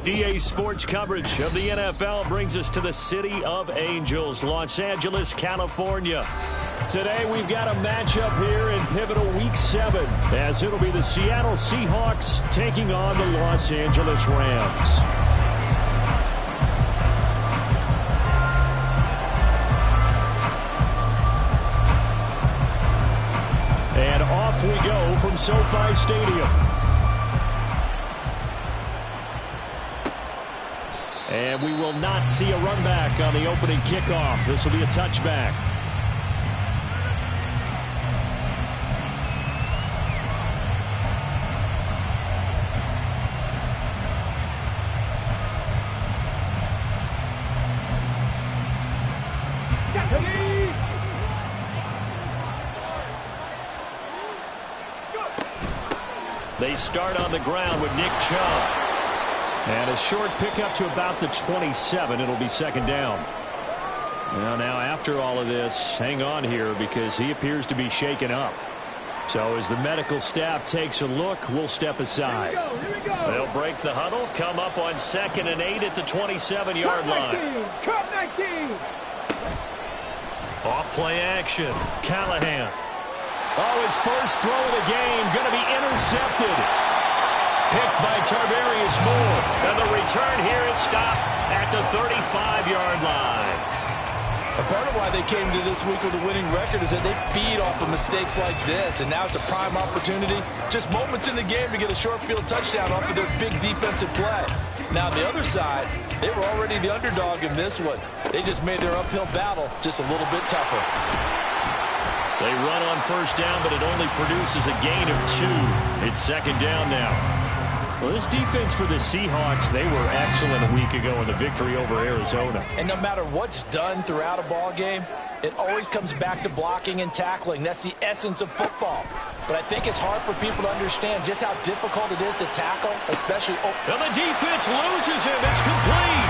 EA Sports coverage of the NFL brings us to the City of Angels, Los Angeles, California. Today we've got a matchup here in pivotal Week 7, as it'll be the Seattle Seahawks taking on the Los Angeles Rams. And off we go from SoFi Stadium. And we will not see a run back on the opening kickoff. This will be a touchback. They start on the ground with Nick Chubb. And a short pickup to about the 27. It'll be second down. Now after all of this, hang on here because he appears to be shaken up. So as the medical staff takes a look, we'll step aside. Here we go. They'll break the huddle, come up on 2nd and 8 at the 27-yard line. Cut 19. Off play action. Callahan. Oh, his first throw of the game going to be intercepted. Picked by Tarvarius Moore. And the return here is stopped at the 35-yard line. A part of why they came to this week with a winning record is that they feed off of mistakes like this. And now it's a prime opportunity. Just moments in the game to get a short field touchdown off of their big defensive play. Now on the other side, they were already the underdog in this one. They just made their uphill battle just a little bit tougher. They run on first down, but it only produces a gain of 2. It's second down now. Well, this defense for the Seahawks, they were excellent a week ago in the victory over Arizona. And no matter what's done throughout a ball game, it always comes back to blocking and tackling. That's the essence of football. But I think it's hard for people to understand just how difficult it is to tackle, especially... And the defense loses him. It's complete.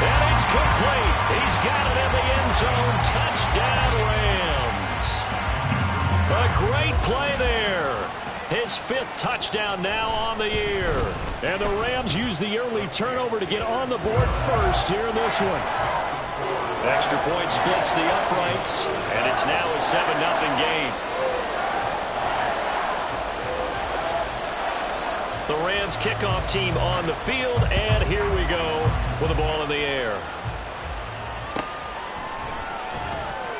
And it's complete. He's got it in the end zone. Touchdown, Rams. A great play there. His 5th touchdown now on the year. And the Rams use the early turnover to get on the board first here in this one. Extra point splits the uprights, and it's now a 7-0 game. The Rams kickoff team on the field, and here we go with the ball in the air.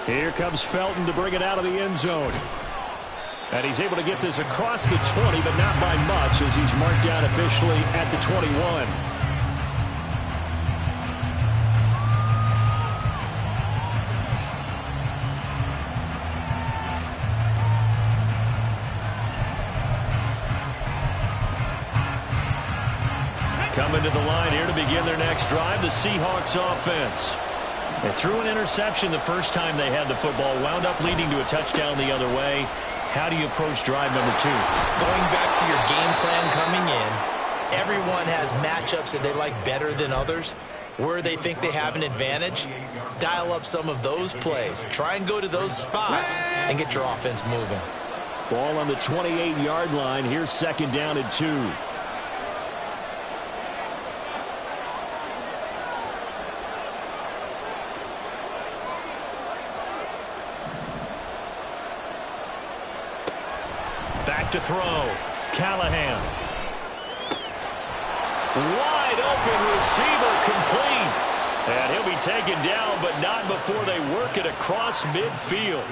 Here comes Felton to bring it out of the end zone. And he's able to get this across the 20, but not by much, as he's marked down officially at the 21. Coming to the line here to begin their next drive, the Seahawks offense. They threw an interception the first time they had the football, wound up leading to a touchdown the other way. How do you approach drive number 2? Going back to your game plan coming in, everyone has matchups that they like better than others. Where they think they have an advantage, dial up some of those plays. Try and go to those spots and get your offense moving. Ball on the 28-yard line. Here's second down and 2. Back to throw. Callahan. Wide open receiver, complete. And he'll be taken down, but not before they work it across midfield.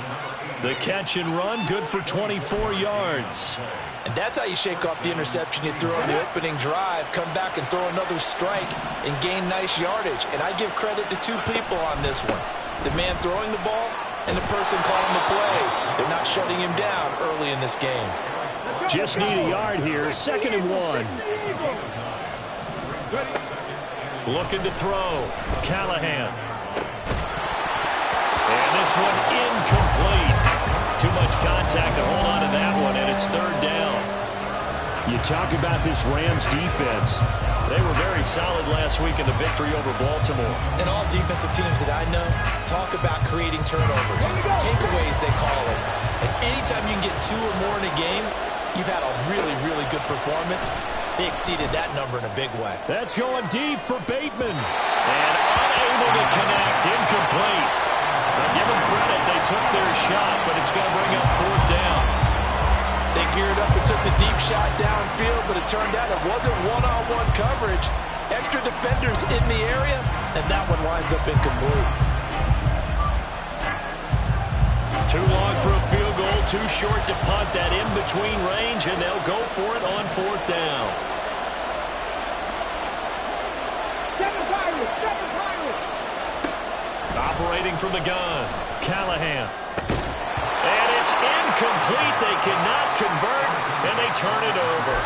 The catch and run, good for 24 yards. And that's how you shake off the interception you threw on the opening drive, come back and throw another strike and gain nice yardage. And I give credit to 2 people on this one. The man throwing the ball and the person calling the plays. They're not shutting him down early in this game. Just need a yard here. 2nd and 1. Looking to throw. Callahan. And this one incomplete. Too much contact to hold on to that one, and it's 3rd down. You talk about this Rams defense. They were very solid last week in the victory over Baltimore. And all defensive teams that I know talk about creating turnovers. Takeaways, they call them. And anytime you can get 2 or more in a game, you've had a really, really good performance. They exceeded that number in a big way. That's going deep for Bateman. And unable to connect. Incomplete. Now give them credit. They took their shot, but it's going to bring up 4th down. They geared up and took the deep shot downfield, but it turned out it wasn't one-on-one coverage. Extra defenders in the area, and that one winds up incomplete. Too long for a field goal, too short to punt. That in-between range, and they'll go for it on 4th down. Operating from the gun, Callahan. And it's incomplete. They cannot convert, and they turn it over.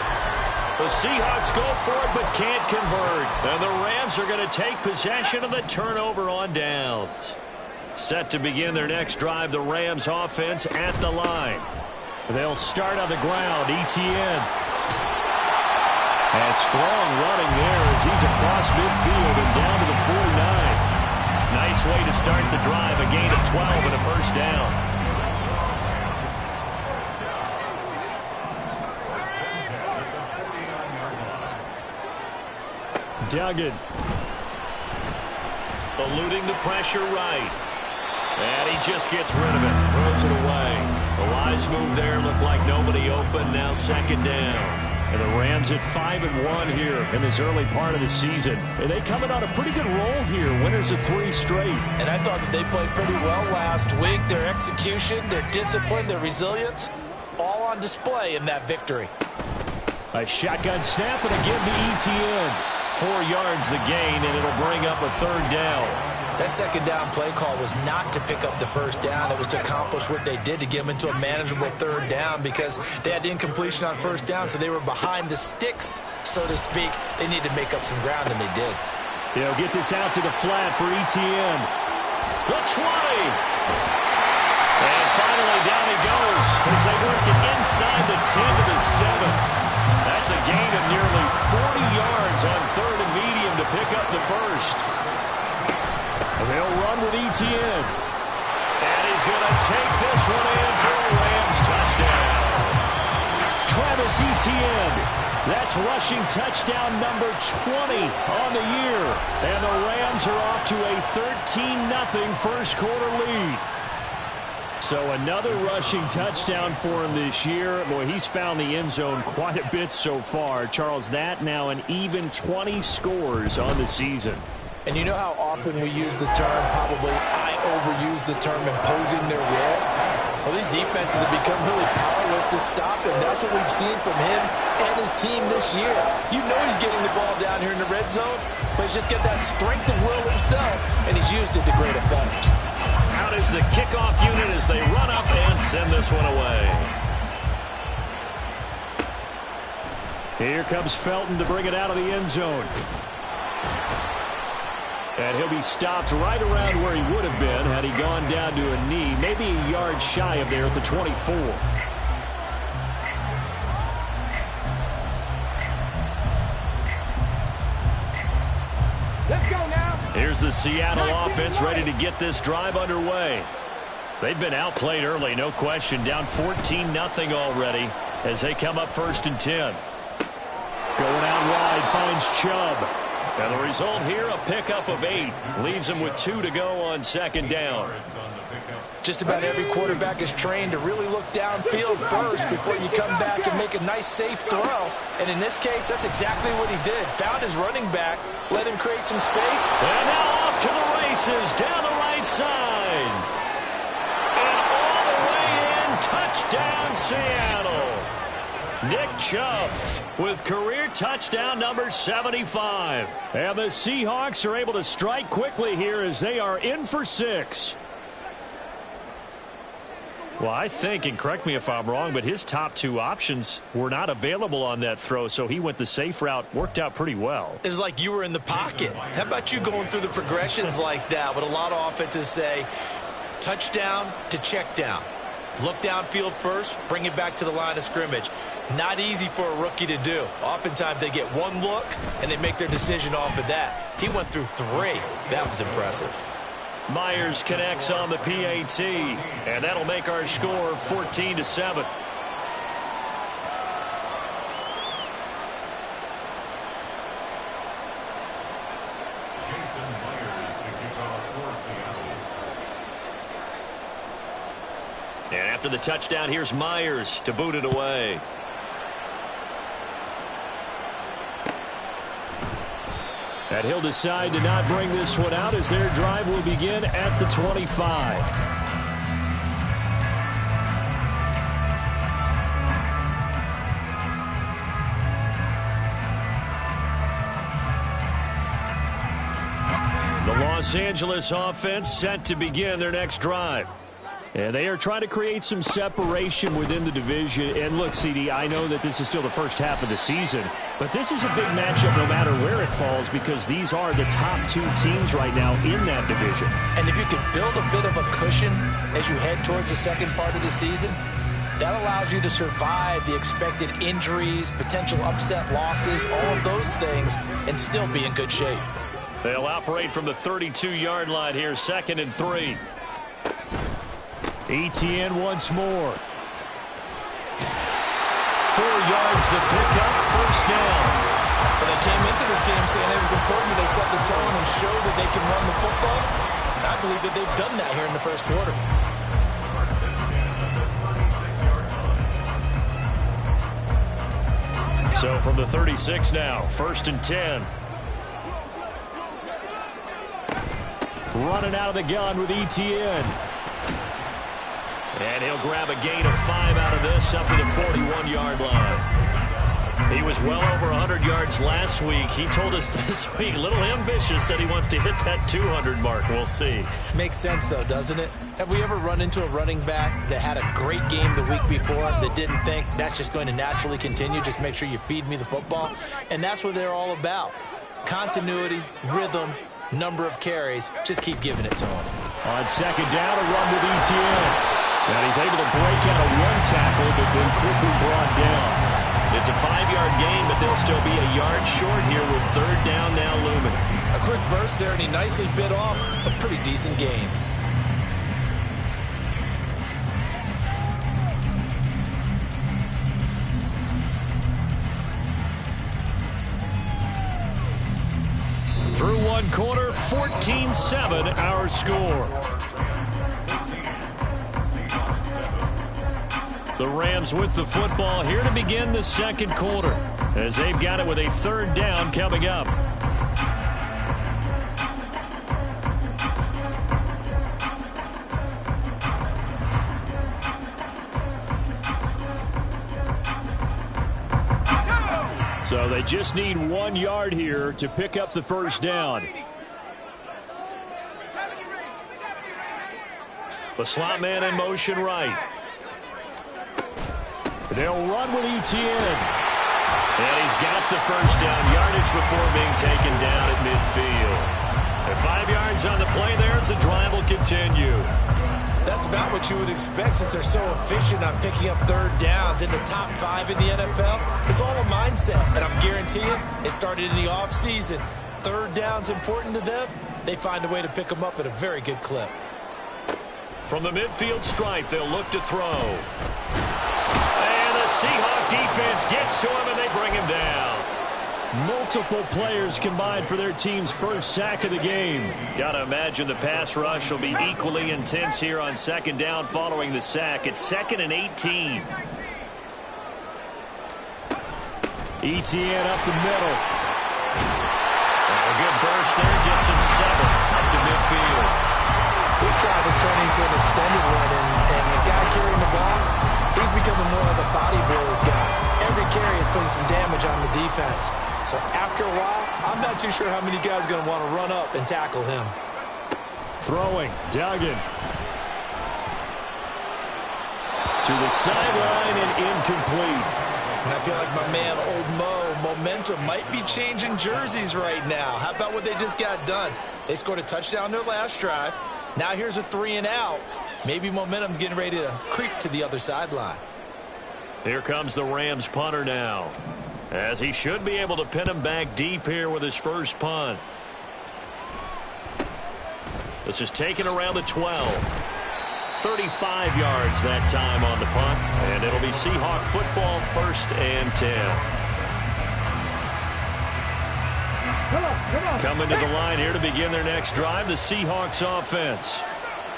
The Seahawks go for it, but can't convert. And the Rams are going to take possession of the turnover on downs. Set to begin their next drive, the Rams offense at the line. They'll start on the ground. Etienne. And strong running there as he's across midfield and down to the 49. Nice way to start the drive. A gain of 12 and a first down. Duggan. Eluding the pressure right. And he just gets rid of it. Throws it away. A wise move there. Looked like nobody open. Now 2nd down. And the Rams at 5-1 here in this early part of the season. And they coming on a pretty good roll here. Winners of 3 straight. And I thought that they played pretty well last week. Their execution, their discipline, their resilience, all on display in that victory. A shotgun snap, and again to Etienne. 4 yards the gain, and it'll bring up a 3rd down. That 2nd down play call was not to pick up the 1st down. It was to accomplish what they did to get them into a manageable 3rd down because they had incompletion on 1st down, so they were behind the sticks, so to speak. They needed to make up some ground, and they did. They'll get this out to the flat for Etienne. The 20. And finally down he goes as they work it inside the 10 to the 7. That's a gain of nearly 40 yards on 3rd and medium to pick up the 1st. And they'll run with Etienne. And he's going to take this one in for a Rams touchdown. Travis Etienne. That's rushing touchdown number 20 on the year. And the Rams are off to a 13-0 first quarter lead. So another rushing touchdown for him this year. Boy, he's found the end zone quite a bit so far. Charles, that now an even 20 scores on the season. And you know how often we use the term, probably I overuse the term, imposing their will? Well, these defenses have become really powerless to stop him. That's what we've seen from him and his team this year. You know he's getting the ball down here in the red zone, but he's just got that strength of will himself, and he's used it to great effect. Out is the kickoff unit as they run up and send this one away. Here comes Felton to bring it out of the end zone. And he'll be stopped right around where he would have been had he gone down to a knee, maybe a yard shy of there at the 24. Let's go now. Here's the Seattle offense ready to get this drive underway. They've been outplayed early, no question. Down 14-0 already as they come up 1st and 10. Going out wide, finds Chubb. And the result here, a pickup of 8. Leaves him with 2 to go on 2nd down. Just about every quarterback is trained to really look downfield first before you come back and make a nice, safe throw. And in this case, that's exactly what he did. Found his running back, let him create some space. And now off to the races down the right side. And all the way in, touchdown Seattle. Nick Chubb with career touchdown number 75. And the Seahawks are able to strike quickly here as they are in for 6. Well, I think, and correct me if I'm wrong, but his top 2 options were not available on that throw, so he went the safe route. Worked out pretty well. It was like you were in the pocket. How about you going through the progressions like that? What a lot of offenses say, touchdown to check down. Look downfield first, bring it back to the line of scrimmage. Not easy for a rookie to do. Oftentimes they get one look, and they make their decision off of that. He went through 3. That was impressive. Myers connects on the PAT, and that'll make our score 14-7. After the touchdown, here's Myers to boot it away. And he'll decide to not bring this one out as their drive will begin at the 25. Los Angeles offense set to begin their next drive. And they are trying to create some separation within the division. And look, CD, I know that this is still the first half of the season, but this is a big matchup no matter where it falls because these are the top two teams right now in that division. And if you could build a bit of a cushion as you head towards the second part of the season, that allows you to survive the expected injuries, potential upset losses, all of those things, and still be in good shape. They'll operate from the 32-yard line here, 2nd and 3. Etienne once more. 4 yards to pick up, first down. Well, they came into this game saying it was important that they set the tone and show that they can run the football. And I believe that they've done that here in the first quarter. So from the 36 now, 1st and 10. Running out of the gun with Etienne. And he'll grab a gain of 5 out of this up to the 41-yard line. He was well over 100 yards last week. He told us this week, a little ambitious, said he wants to hit that 200 mark. We'll see. Makes sense, though, doesn't it? Have we ever run into a running back that had a great game the week before that didn't think that's just going to naturally continue? Just make sure you feed me the football. And that's what they're all about. Continuity, rhythm, number of carries. Just keep giving it to him. On 2nd down, a run with Etienne. And he's able to break out of one tackle, but then quickly brought down. It's a 5-yard gain, but they'll still be a yard short here with 3rd down now looming. A quick burst there, and he nicely bit off a pretty decent gain. Through one quarter, 14-7 our score. The Rams with the football here to begin the second quarter as they've got it with a 3rd down coming up. So they just need 1 yard here to pick up the first down. The slot man in motion right. They'll run with Etienne. And he's got the first down yardage before being taken down at midfield. And 5 yards on the play there as the drive will continue. That's about what you would expect since they're so efficient on picking up 3rd downs in the top 5 in the NFL. It's all a mindset, and I'm guaranteeing you, it started in the offseason. 3rd down's important to them. They find a way to pick them up at a very good clip. From the midfield stripe, they'll look to throw. Seahawks defense gets to him, and they bring him down. Multiple players combined for their team's first sack of the game. Gotta imagine the pass rush will be equally intense here on 2nd down following the sack. It's 2nd and 18. Etienne up the middle. And a good burst there gets him 7 up to midfield. This drive is turning into an extended one, and the guy carrying the ball, he's becoming more of a body blows guy. Every carry is putting some damage on the defense. So after a while, I'm not too sure how many guys are going to want to run up and tackle him. Throwing, Duggan. To the sideline and incomplete. And I feel like my man, Old Mo, momentum might be changing jerseys right now. How about what they just got done? They scored a touchdown their last drive. Now here's a 3 and out. Maybe momentum's getting ready to creep to the other sideline. Here comes the Rams punter now, as he should be able to pin him back deep here with his first punt. This is taken around the 12. 35 yards that time on the punt, and it'll be Seahawk football, 1st and 10. Coming to the line here to begin their next drive, the Seahawks offense.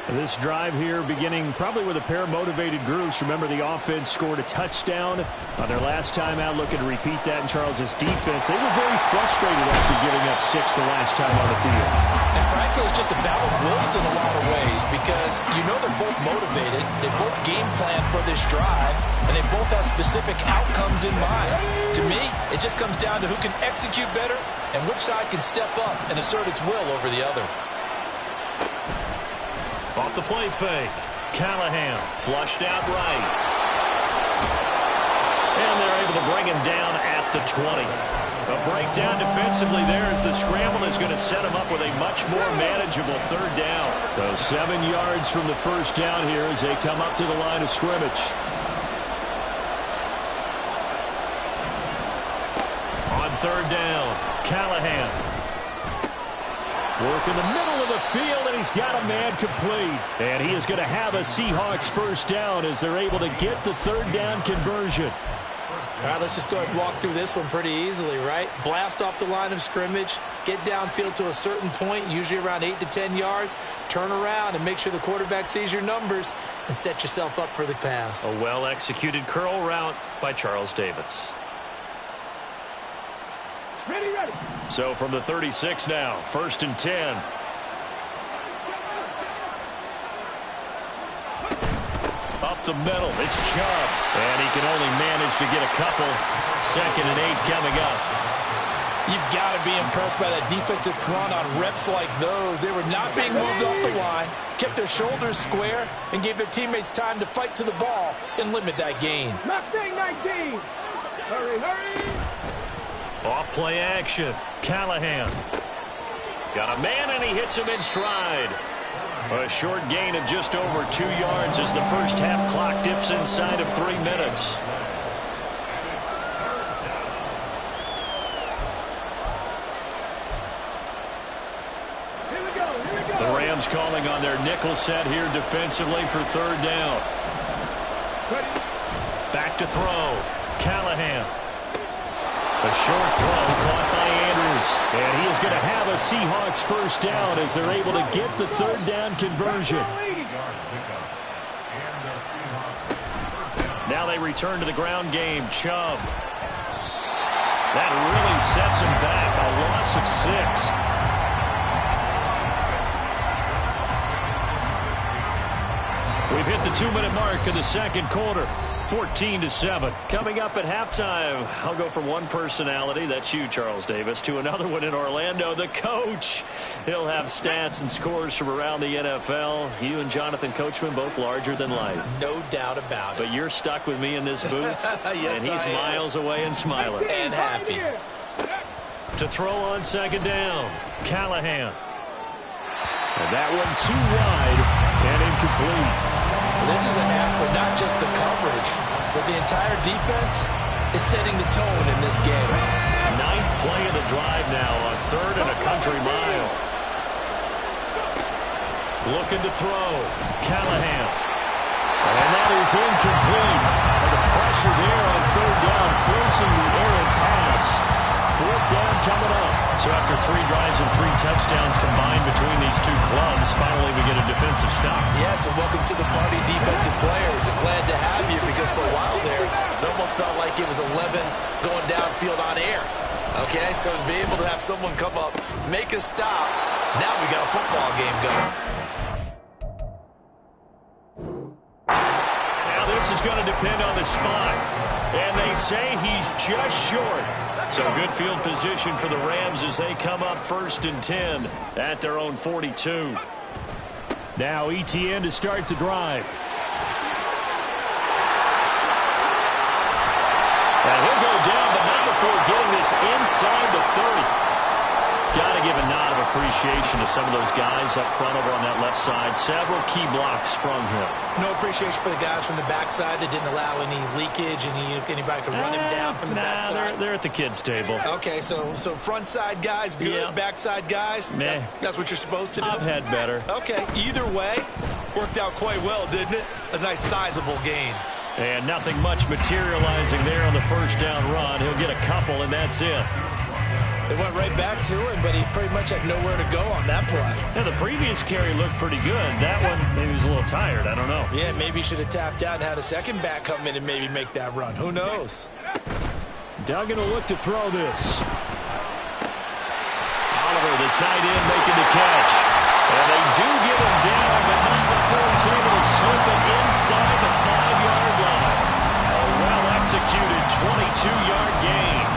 This drive here beginning probably with a pair of motivated groups. Remember, the offense scored a touchdown on their last time out, looking to repeat that in Charles' defense. They were very frustrated after giving up 6 the last time on the field. And frankly, it's just a battle of wills in a lot of ways because you know they're both motivated. They both game plan for this drive, and they both have specific outcomes in mind. To me, it just comes down to who can execute better and which side can step up and assert its will over the other. Off the play fake. Callahan flushed out right. And they're able to bring him down at the 20. A breakdown defensively there as the scramble is going to set him up with a much more manageable third down. So 7 yards from the first down here as they come up to the line of scrimmage. On third down, Callahan. Work in the middle of the field, and he's got a man complete. And he is going to have a Seahawks first down as they're able to get the third down conversion. All right, let's just go ahead and walk through this one pretty easily, right? Blast off the line of scrimmage, get downfield to a certain point, usually around 8 to 10 yards, turn around and make sure the quarterback sees your numbers and set yourself up for the pass. A well-executed curl route by Charles Davis. Ready, ready. So from the 36 now, 1st and 10. Up the middle, it's Chubb. And he can only manage to get a couple. 2nd and 8 coming up. You've got to be impressed by that defensive front on reps like those. They were not being moved off the line, kept their shoulders square, and gave their teammates time to fight to the ball and limit that gain. Mustang 19. Hurry, hurry. Off play action. Callahan. Got a man and he hits him in stride. A short gain of just over 2 yards as the first half clock dips inside of 3 minutes. Here we go. The Rams calling on their nickel set here defensively for third down. Ready. Back to throw. Callahan. A short throw caught by Andrews. And he is going to have a Seahawks first down as they're able to get the third down conversion. Now they return to the ground game. Chubb. That really sets him back. A loss of 6. We've hit the 2-minute mark of the second quarter. 14-7. Coming up at halftime, I'll go from one personality, that's you, Charles Davis, to another one in Orlando, the coach. He'll have stats and scores from around the NFL. You and Jonathan Coachman, both larger than life. No doubt about it. But you're stuck with me in this booth, Yes, and he's miles away and smiling. And happy. To throw on second down, Callahan. And that one too wide and incomplete. This is a half where not just the coverage, but the entire defense is setting the tone in this game. 9th play of the drive now on 3rd and a country mile. Looking to throw. Callahan. And that is incomplete. And the pressure there on 3rd down, forcing the errant pass. 4th down coming up. So after 3 drives and 3 touchdowns combined between these two clubs, finally we get a defensive stop. Yes, and welcome to the party, defensive players. And glad to have you because for a while there, it almost felt like it was 11 going downfield on air. Okay, so to be able to have someone come up, make a stop, now we got a football game going. Now this is going to depend on the spot. And they say he's just short. So good field position for the Rams as they come up 1st and 10 at their own 42. Now ETN to start the drive. And he'll go down, but not before getting this inside the 30. Got to give a nod of appreciation to some of those guys up front over on that left side. Several key blocks sprung him. No appreciation for the guys from the backside that didn't allow any leakage, anybody could run him down from the backside. They're at the kids' table. Okay, so front side guys good, Yeah. backside guys, Meh. that's what you're supposed to do? I've had better. Okay, either way, worked out quite well, didn't it? A nice sizable gain. And nothing much materializing there on the first down run. He'll get a couple, and that's it. They went right back to him, but he pretty much had nowhere to go on that play. Yeah, the previous carry looked pretty good. That one, maybe he was a little tired. I don't know. Yeah, maybe he should have tapped out and had a second back come in and maybe make that run. Who knows? Duggan will look to throw this. Oliver, the tight end, making the catch. And they do get him down, but not before he's able to slip it inside the 5-yard line. A well-executed 22-yard gain.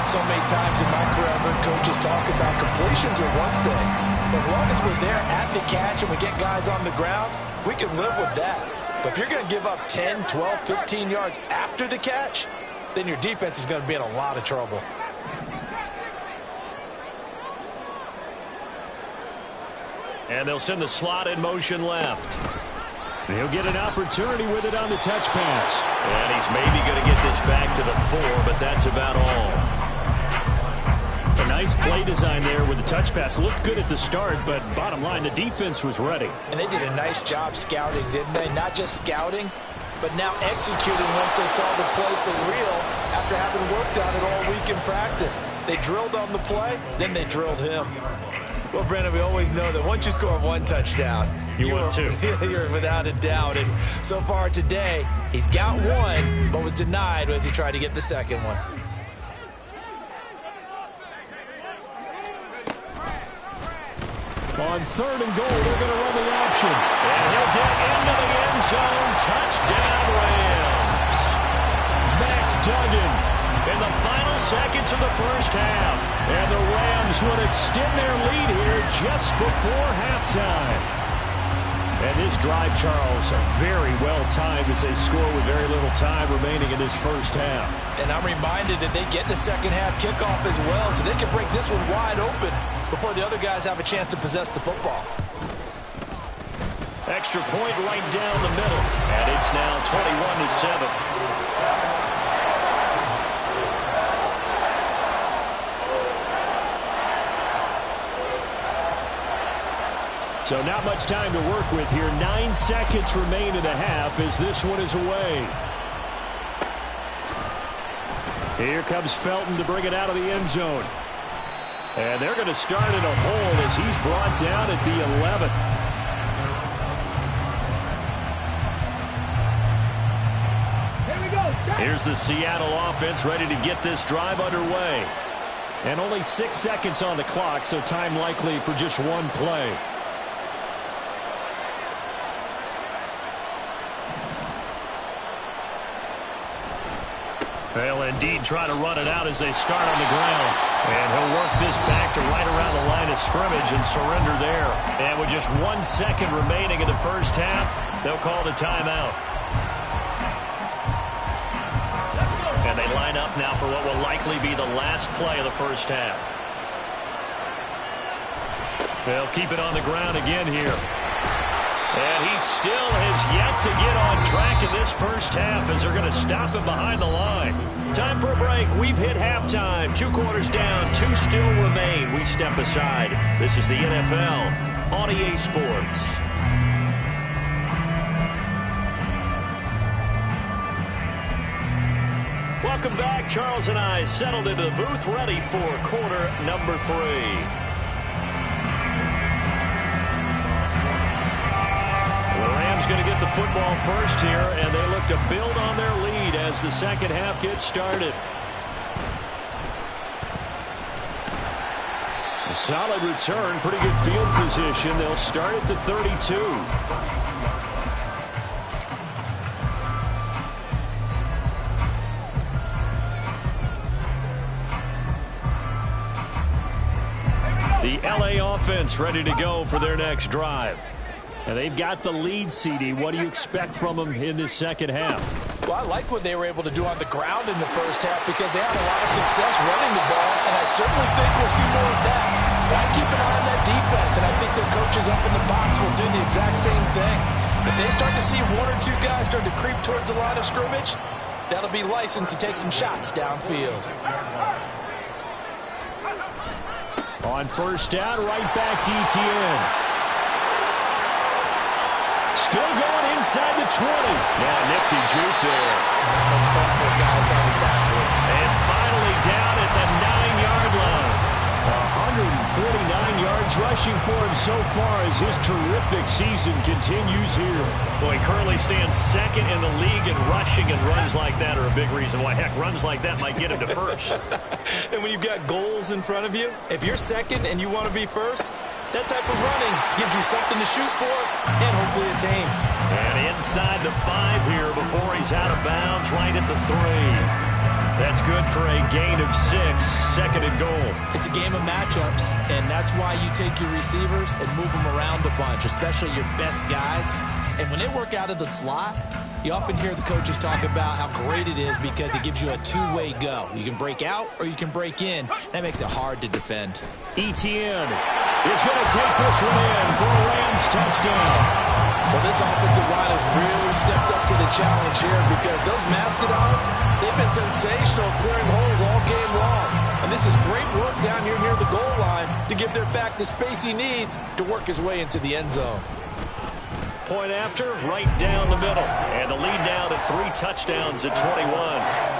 So many times in my career, I've heard coaches talk about completions are one thing. As long as we're there at the catch and we get guys on the ground, we can live with that. But if you're going to give up 10, 12, 15 yards after the catch, then your defense is going to be in a lot of trouble. And they'll send the slot in motion left. He'll get an opportunity with it on the touch pass. And he's maybe going to get this back to the 4, but that's about all. A nice play design there with the touch pass. Looked good at the start, but bottom line, the defense was ready. And they did a nice job scouting, didn't they? Not just scouting, but now executing once they saw the play for real after having worked on it all week in practice. They drilled on the play, then they drilled him. Well, Brandon, we always know that once you score one touchdown, you're without a doubt. And so far today, he's got one, but was denied as he tried to get the second one. On 3rd and goal, they're going to run the option. And he'll get into the end zone. Touchdown, Rams. Max Duggan in the final seconds of the first half. And the Rams would extend their lead here just before halftime. And this drive, Charles, very well timed as they score with very little time remaining in this first half. And I'm reminded that they get the second half kickoff as well, so they can break this one wide open before the other guys have a chance to possess the football. Extra point right down the middle. And it's now 21-7. So not much time to work with here. 9 seconds remain in the half as this one is away. Here comes Felton to bring it out of the end zone. And they're going to start in a hole as he's brought down at the 11. Here we go. Here's the Seattle offense ready to get this drive underway. And only 6 seconds on the clock, so time likely for just one play. They'll indeed try to run it out as they start on the ground. And he'll work this back to right around the line of scrimmage and surrender there. And with just 1 second remaining in the first half, they'll call the timeout. And they line up now for what will likely be the last play of the first half. They'll keep it on the ground again here. And he still has yet to get on track in this first half as they're going to stop him behind the line. Time for a break. We've hit halftime. 2 quarters down, 2 still remain. We step aside. This is the NFL on EA Sports. Welcome back. Charles and I settled into the booth ready for quarter number 3. Going to get the football first here, and they look to build on their lead as the second half gets started. A solid return, pretty good field position. They'll start at the 32. The LA offense ready to go for their next drive. And they've got the lead, CD. What do you expect from them in this second half? Well, I like what they were able to do on the ground in the first half because they had a lot of success running the ball, and I certainly think we'll see more of that. Got to keep an eye on that defense, and I think their coaches up in the box will do the exact same thing. If they start to see 1 or 2 guys start to creep towards the line of scrimmage, that'll be licensed to take some shots downfield. On first down, right back to ETN. Still going inside the 20. Yeah, nifty juke there. Much fun for a guy trying to tackle it. And finally down at the 9-yard line. yards rushing for him so far as his terrific season continues here. Well, he currently stands second in the league in rushing, and runs like that are a big reason why. Heck, runs like that might get him to first. And when you've got goals in front of you, if you're second and you want to be first, that type of running gives you something to shoot for and hopefully attain. And inside the 5 here before he's out of bounds, right at the 3. That's good for a gain of 6, second and goal. It's a game of matchups, and that's why you take your receivers and move them around a bunch, especially your best guys. And when they work out of the slot, you often hear the coaches talk about how great it is because it gives you a two-way go. You can break out or you can break in. That makes it hard to defend. Etienne is going to take this one in for a Rams touchdown. Well, this offensive line has really stepped up to the challenge here because those Mastodons, they've been sensational clearing holes all game long. And this is great work down here near the goal line to give their back the space he needs to work his way into the end zone. Point after, right down the middle. And the lead now to 3 touchdowns at 21.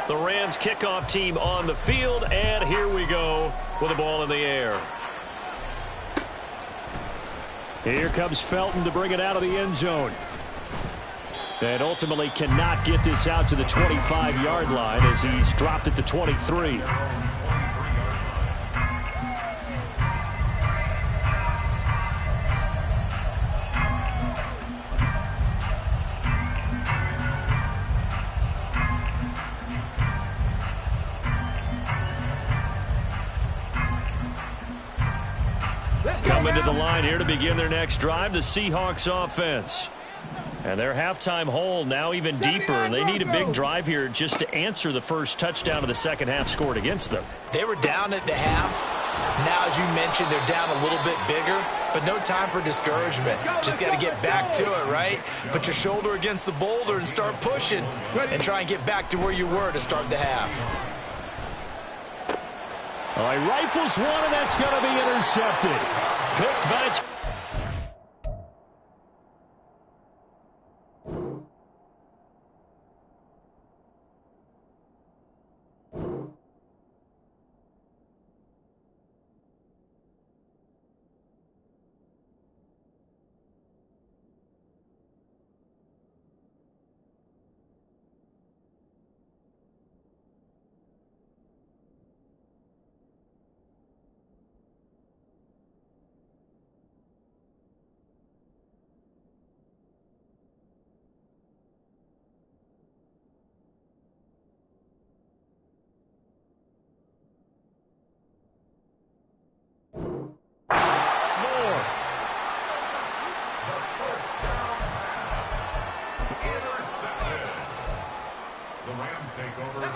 The Rams kickoff team on the field, and here we go with the ball in the air. Here comes Felton to bring it out of the end zone. And ultimately cannot get this out to the 25-yard line as he's dropped at the 23. Coming to the line here to begin their next drive, the Seahawks offense. And their halftime hole now even deeper. They need a big drive here just to answer the first touchdown of the second half scored against them. They were down at the half. Now, as you mentioned, they're down a little bit bigger, but no time for discouragement. Just got to get back to it, right? Put your shoulder against the boulder and start pushing and try and get back to where you were to start the half. Oh, he rifles one, and that's going to be intercepted. Picked by...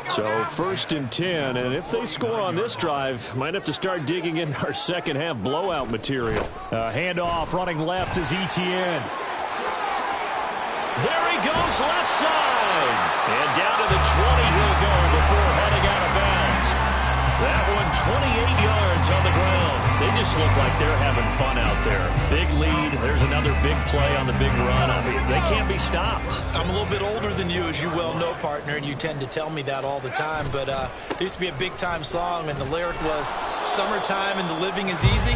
So 1st and 10, and if they score on this drive, might have to start digging in our second half blowout material. Handoff running left is Etienne. There he goes left side. And down to the 20 he'll go before heading out of bounds. That one 28 yards on the ground. They just look like they're having fun out there. Big lead. There's another big play on the big run. I mean, they can't be stopped. I'm a little bit older than you, as you well know, partner, and you tend to tell me that all the time. But there used to be a big-time song, and the lyric was, "Summertime and the living is easy."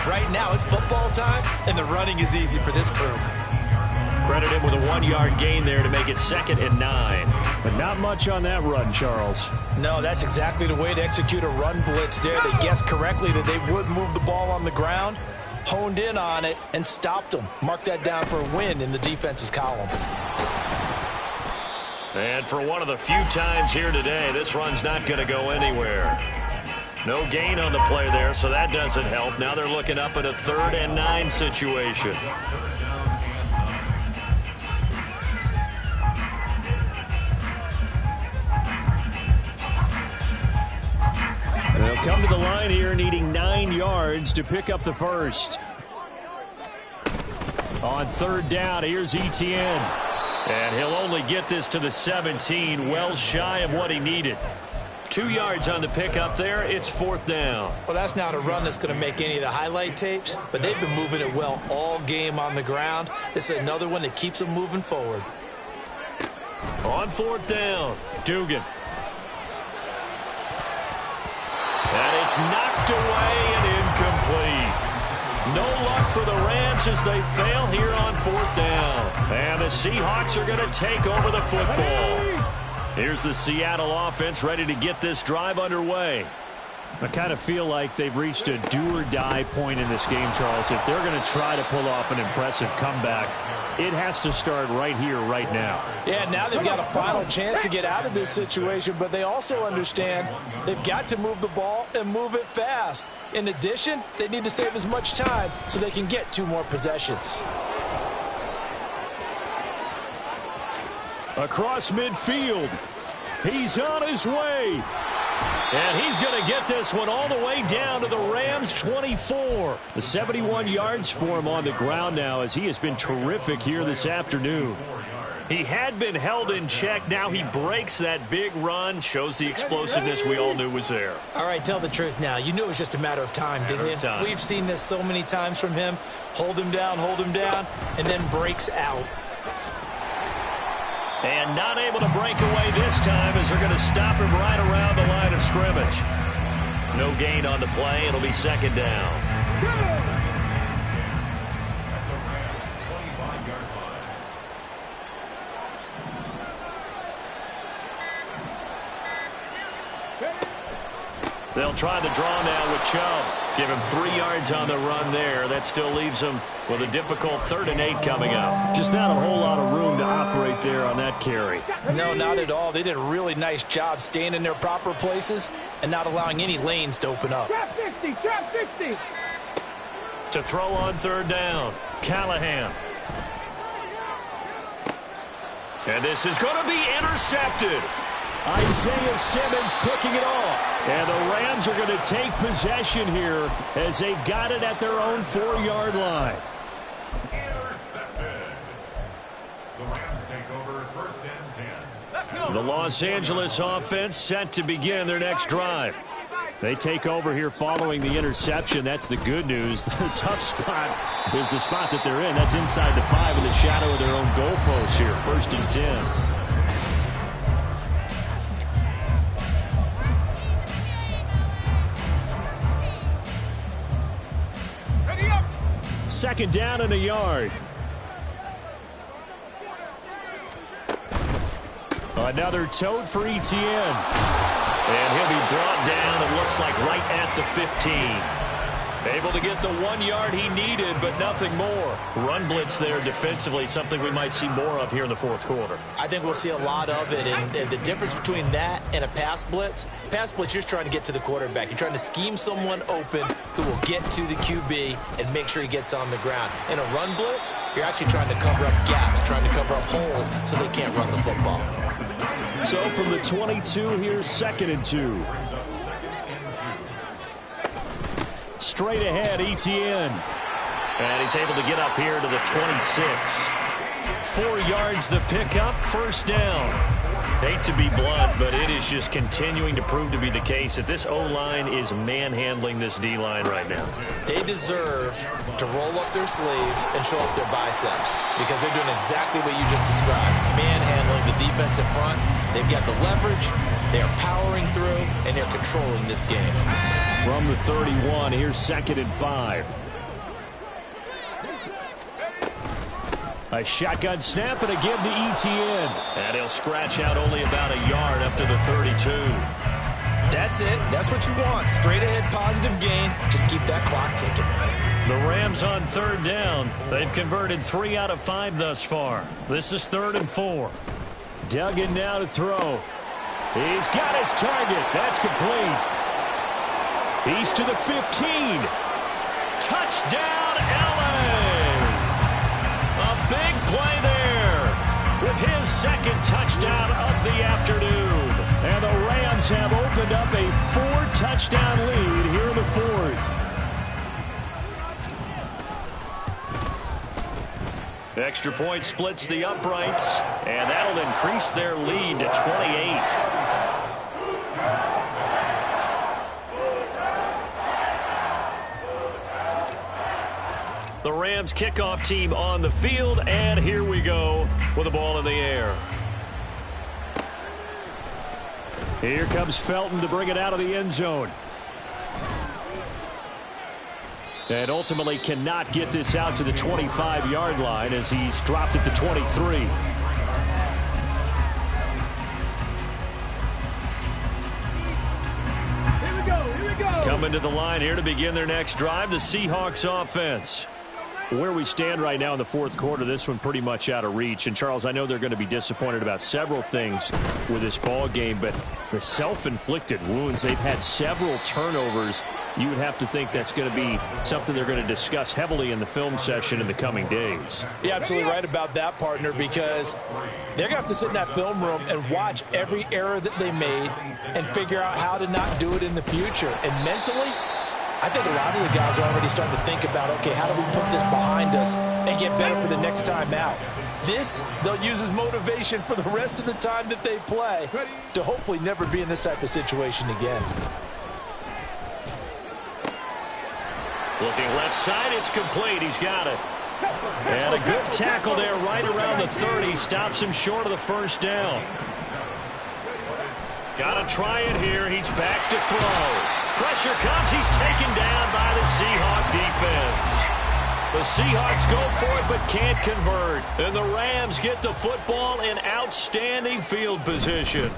Right now, it's football time, and the running is easy for this crew. Credit him with a 1-yard gain there to make it 2nd and 9. But not much on that run, Charles. No, that's exactly the way to execute a run blitz there. They guessed correctly that they would move the ball on the ground, honed in on it, and stopped them. Mark that down for a win in the defense's column. And for one of the few times here today, this run's not going to go anywhere. No gain on the play there, so that doesn't help. Now they're looking up at a 3rd and 9 situation. They'll come to the line here needing 9 yards to pick up the first. On 3rd down, here's Etienne. And he'll only get this to the 17, well shy of what he needed. 2 yards on the pickup there. It's 4th down. Well, that's not a run that's going to make any of the highlight tapes, but they've been moving it well all game on the ground. This is another one that keeps them moving forward. On 4th down, Dugan. It's knocked away and incomplete. No luck for the Rams as they fail here on 4th down. And the Seahawks are going to take over the football. Here's the Seattle offense ready to get this drive underway. I kind of feel like they've reached a do-or-die point in this game, Charles. If they're going to try to pull off an impressive comeback, it has to start right here, right now. Yeah, now they've got a final chance to get out of this situation, but they also understand they've got to move the ball and move it fast. In addition, they need to save as much time so they can get 2 more possessions. Across midfield. He's on his way. And he's going to get this one all the way down to the Rams' 24. The 71 yards for him on the ground now as he has been terrific here this afternoon. He had been held in check. Now he breaks that big run, shows the explosiveness we all knew was there. All right, tell the truth now. You knew it was just a matter of time, didn't you? We've seen this so many times from him. Hold him down, and then breaks out. And not able to break away this time as they're going to stop him right around the line of scrimmage. No gain on the play. It'll be 2nd down. They'll try the draw now with Chubb. Give him 3 yards on the run there. That still leaves him with a difficult 3rd and 8 coming up. Just not a whole lot of room to operate there on that carry. No, not at all. They did a really nice job staying in their proper places and not allowing any lanes to open up. Trap 60, trap 60. To throw on 3rd down, Callahan. And this is going to be intercepted. Isaiah Simmons picking it off. And the Rams are going to take possession here as they've got it at their own 4-yard line. Intercepted. The Rams take over 1st and 10. The Los Angeles offense set to begin their next drive. They take over here following the interception. That's the good news. The tough spot is the spot that they're in. That's inside the 5 in the shadow of their own goalpost here. 1st and 10. Second down and a yard. Another tote for Etienne. And he'll be brought down, it looks like, right at the 15. Able to get the 1 yard he needed, but nothing more. Run blitz there defensively, something we might see more of here in the 4th quarter. I think we'll see a lot of it, and the difference between that and a pass blitz, you're just trying to get to the quarterback. You're trying to scheme someone open who will get to the QB and make sure he gets on the ground. In a run blitz, you're actually trying to cover up gaps, trying to cover up holes so they can't run the football. So from the 22, here's 2nd and 2. Straight ahead, Etienne. And he's able to get up here to the 26. 4 yards the pickup, 1st down. Hate to be blunt, but it is just continuing to prove to be the case that this O-line is manhandling this D-line right now. They deserve to roll up their sleeves and show up their biceps because they're doing exactly what you just described. Manhandling the defensive front. They've got the leverage. They're powering through, and they're controlling this game. From the 31, here's 2nd and 5. A shotgun snap and a give to Etienne. And he'll scratch out only about a yard up to the 32. That's it. That's what you want. Straight ahead positive gain. Just keep that clock ticking. The Rams on 3rd down. They've converted 3 out of 5 thus far. This is 3rd and 4. Duggan now to throw. He's got his target. That's complete. He's to the 15. Touchdown, LA! A big play there with his 2nd touchdown of the afternoon. And the Rams have opened up a 4-touchdown lead here in the 4th. Extra point splits the uprights, and that'll increase their lead to 28. The Rams kickoff team on the field, and here we go with the ball in the air. Here comes Felton to bring it out of the end zone. And ultimately cannot get this out to the 25-yard line as he's dropped at the 23. Here we go. Coming to the line here to begin their next drive, the Seahawks offense. Where we stand right now in the fourth quarter, this one pretty much out of reach. And, Charles, I know they're going to be disappointed about several things with this ball game, but the self-inflicted wounds, they've had several turnovers. You would have to think that's going to be something they're going to discuss heavily in the film session in the coming days. You're absolutely right about that, partner, because they're going to have to sit in that film room and watch every error that they made and figure out how to not do it in the future. And mentally, I think a lot of the guys are already starting to think about, okay, how do we put this behind us and get better for the next time out? This, they'll use as motivation for the rest of the time that they play to hopefully never be in this type of situation again. Looking left side, it's complete. He's got it. And a good tackle there right around the 30. Stops him short of the first down. Got to try it here. He's back to throw. Pressure comes. He's taken down by the Seahawk defense. The Seahawks go for it but can't convert. And the Rams get the football in outstanding field position.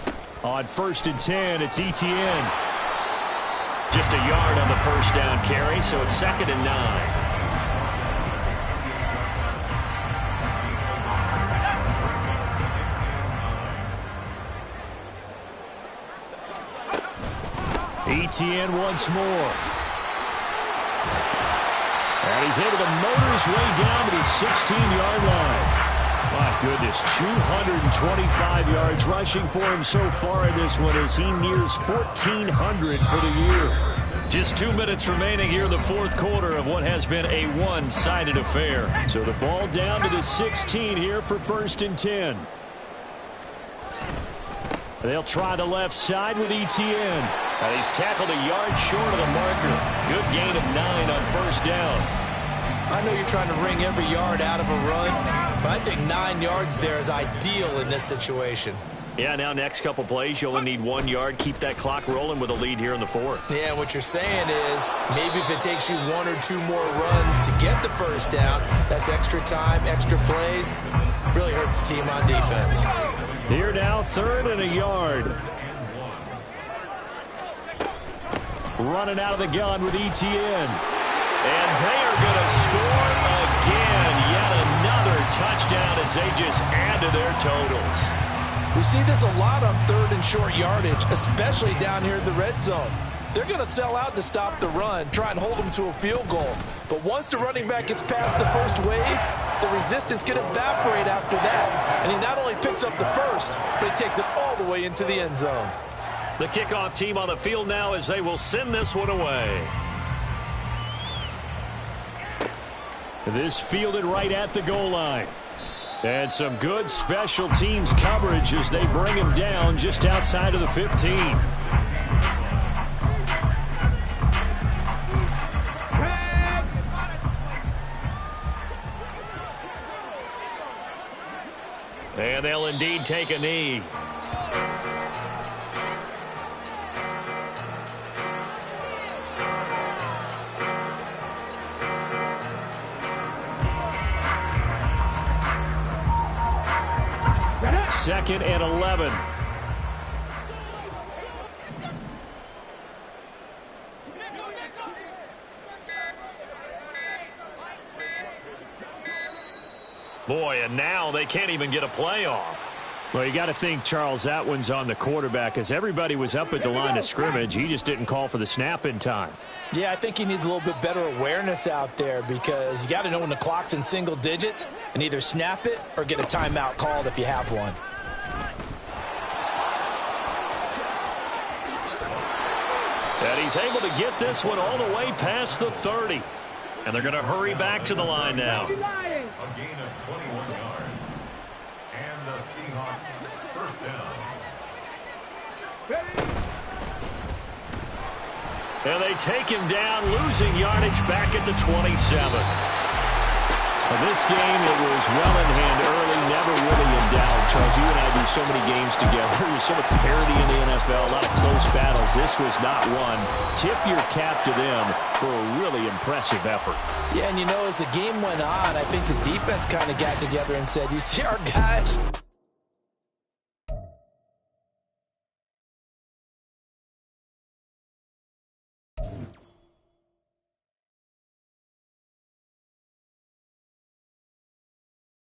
On 1st and 10, it's Etienne. Just a yard on the first down carry, so it's 2nd and 9. Etienne once more. And he's able to motor his way down to the 16-yard line. My goodness, 225 yards rushing for him so far in this one as he nears 1,400 for the year. Just 2 minutes remaining here in the fourth quarter of what has been a one-sided affair. So the ball down to the 16 here for 1st and 10. They'll try the left side with Etienne. And he's tackled a yard short of the marker. Good gain of 9 on first down. I know you're trying to wring every yard out of a run, but I think 9 yards there is ideal in this situation. Yeah, now next couple plays, you only need 1 yard. Keep that clock rolling with a lead here in the fourth. Yeah, what you're saying is maybe if it takes you 1 or 2 more runs to get the first down, that's extra time, extra plays. Really hurts the team on defense. Here now, 3rd and a yard. Running out of the gun with Etienne. And they are going to score again. Yet another touchdown as they just add to their totals. We see this a lot on 3rd and short yardage, especially down here in the red zone. They're going to sell out to stop the run, try and hold them to a field goal. But once the running back gets past the first wave, the resistance can evaporate after that. And he not only picks up the first, but he takes it all the way into the end zone. The kickoff team on the field now as they will send this one away. This fielded right at the goal line. And some good special teams coverage as they bring him down just outside of the 15. And they'll indeed take a knee. Second and 11. Boy, and now they can't even get a play off. Well, you got to think, Charles, that one's on the quarterback as everybody was up at the line of scrimmage. He just didn't call for the snap in time. Yeah, I think he needs a little bit better awareness out there because you got to know when the clock's in single digits and either snap it or get a timeout called if you have one. And he's able to get this one all the way past the 30. And they're going to hurry back to the line now. A gain of 21 yards. And the Seahawks first down. And they take him down, losing yardage back at the 27. This game, it was well in hand early, never really in doubt. Charles, you and I do so many games together. There's so much parity in the NFL, a lot of close battles. This was not one. Tip your cap to them for a really impressive effort. Yeah, and you know, as the game went on, I think the defense kind of got together and said, you see our guys,